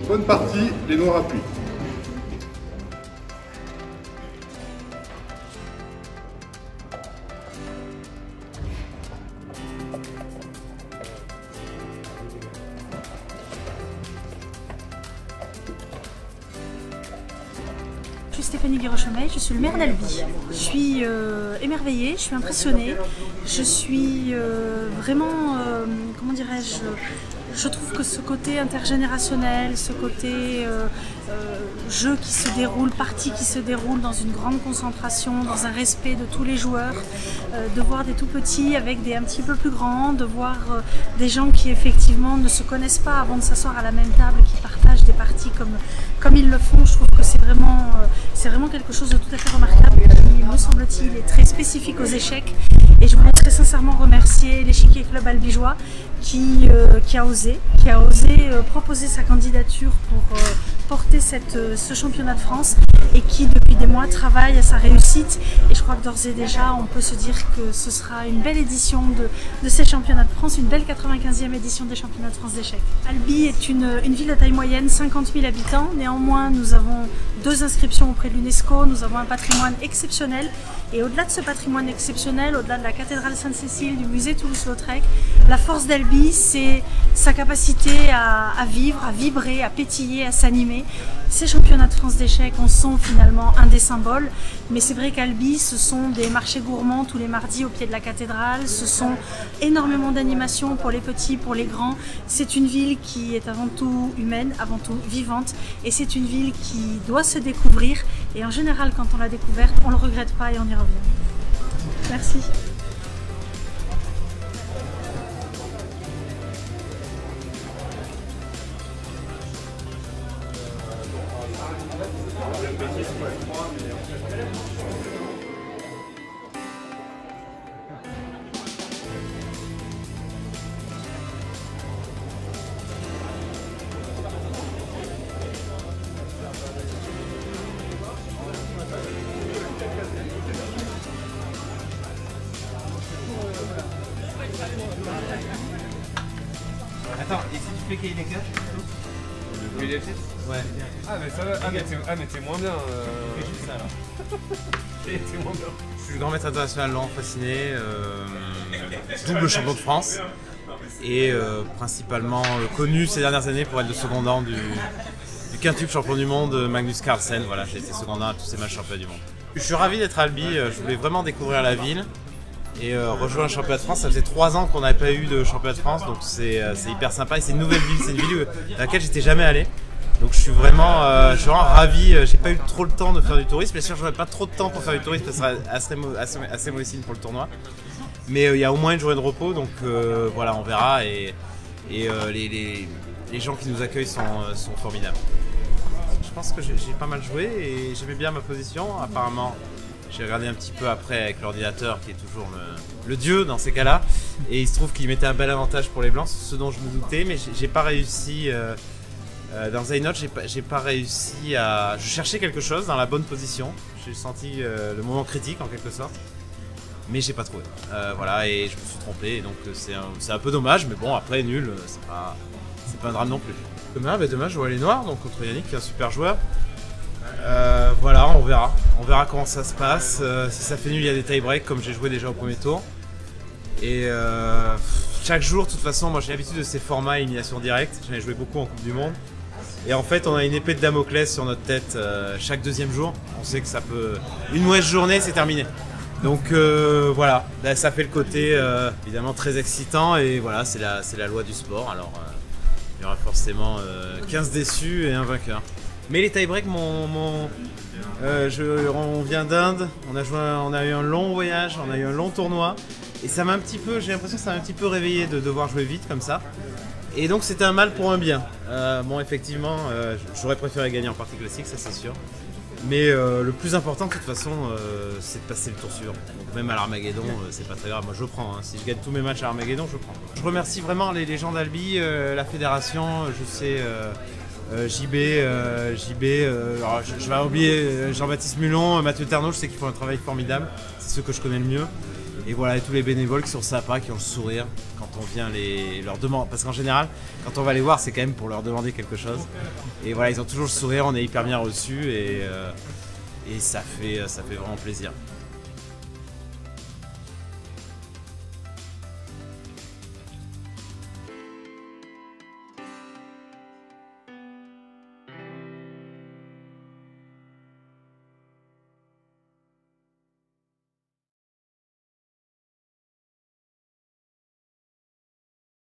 Bonne partie, les noirs appuient. Je suis Stéphanie Virochemeil, je suis le maire d'Albi. Je suis émerveillée, je suis impressionnée, je suis vraiment, comment dirais-je, je trouve que ce côté intergénérationnel, ce côté jeu qui se déroule, partie qui se déroule dans une grande concentration, dans un respect de tous les joueurs, de voir des tout petits avec des un petit peu plus grands, de voir des gens qui effectivement ne se connaissent pas avant de s'asseoir à la même table, qui partagent des parties comme ils le font. Je trouve que c'est vraiment quelque chose de tout à fait remarquable qui, me semble-t-il, est très spécifique aux échecs. Et je voulais très sincèrement remercier l'Échiquier Club albigeois qui a osé proposer sa candidature pour porter ce championnat de France et qui depuis des mois travaille à sa réussite. Et je crois que d'ores et déjà on peut se dire que ce sera une belle édition de ces championnats de France, une belle 95e édition des championnats de France d'échecs. Albi est une ville de taille moyenne, 50 000 habitants. Néanmoins nous avons 2 inscriptions auprès de l'UNESCO, nous avons un patrimoine exceptionnel. Et au-delà de ce patrimoine exceptionnel, au-delà de la cathédrale Sainte-Cécile, du musée Toulouse-Lautrec, la force d'Albi, c'est sa capacité à vivre, à vibrer, à pétiller, à s'animer. Ces championnats de France d'échecs en sont finalement un des symboles, mais c'est vrai qu'Albi, ce sont des marchés gourmands tous les mardis au pied de la cathédrale, ce sont énormément d'animations pour les petits, pour les grands. C'est une ville qui est avant tout humaine, avant tout vivante, et c'est une ville qui doit se découvrir, et en général quand on l'a découverte, on ne le regrette pas et on y revient. Merci. Attends, et si tu fais qu'il est 4 Ouais. Ah mais ça va, mais t'es moins bien. Fais juste ça alors. T'es moins bien. Je suis grand maître international Laurent Fasciné, double champion de France et principalement connu ces dernières années pour être le secondant du quintuple champion du monde Magnus Carlsen. Voilà, j'ai été secondant à tous ces matchs championnats du monde. Je suis ravi d'être à Albi, je voulais vraiment découvrir la ville et rejoindre le championnat de France. Ça faisait 3 ans qu'on n'avait pas eu de championnat de France, donc c'est hyper sympa et c'est une nouvelle ville, c'est une ville dans laquelle j'étais jamais allé. Donc je suis vraiment ravi, j'ai pas eu trop le temps de faire du tourisme, bien sûr j'aurais pas trop de temps pour faire du tourisme, ça serait assez mauvais signe pour le tournoi. Mais il y a au moins une journée de repos, donc voilà, on verra et les gens qui nous accueillent sont formidables. Je pense que j'ai pas mal joué et j'aimais bien ma position, apparemment j'ai regardé un petit peu après avec l'ordinateur qui est toujours le dieu dans ces cas-là, et il se trouve qu'il mettait un bel avantage pour les blancs, ce dont je me doutais, mais j'ai pas réussi. Dans Zeinot, j'ai pas réussi à... Je cherchais quelque chose dans la bonne position. J'ai senti le moment critique en quelque sorte. Mais j'ai pas trouvé. Voilà, et je me suis trompé. Et donc c'est un peu dommage, mais bon, après nul, c'est pas un drame non plus. Demain, je jouerai les Noirs, donc contre Yannick qui est un super joueur. Voilà, on verra. On verra comment ça se passe. Si ça fait nul, il y a des tie-breaks comme j'ai joué déjà au premier tour. Et chaque jour, de toute façon, moi j'ai l'habitude de ces formats élimination directe. J'en ai joué beaucoup en Coupe du Monde. Et en fait, on a une épée de Damoclès sur notre tête chaque deuxième jour. On sait que ça peut... Une mauvaise journée, c'est terminé. Donc voilà, là, ça fait le côté évidemment très excitant. Et voilà, c'est la loi du sport. Alors, il y aura forcément 15 déçus et un vainqueur. Mais les tie-breaks, on vient d'Inde, on a eu un long voyage, on a eu un long tournoi. Et ça m'a un petit peu, j'ai l'impression que ça m'a un petit peu réveillé de devoir jouer vite comme ça. Et donc c'était un mal pour un bien. Bon, effectivement, j'aurais préféré gagner en partie classique, ça c'est sûr. Mais le plus important de toute façon, c'est de passer le tour suivant. Donc même à l'Armageddon, c'est pas très grave, moi je prends. Hein. Si je gagne tous mes matchs à l'Armageddon, je prends. Je remercie vraiment les gens d'Albi, la fédération, je sais... JB, alors je vais oublier Jean-Baptiste Mulon, Mathieu Ternot, je sais qu'ils font un travail formidable, c'est ceux que je connais le mieux. Et voilà, et tous les bénévoles qui sont sympas, qui ont le sourire quand on vient leur demander. Parce qu'en général, quand on va les voir, c'est quand même pour leur demander quelque chose. Et voilà, ils ont toujours le sourire, on est hyper bien reçus et ça fait vraiment plaisir.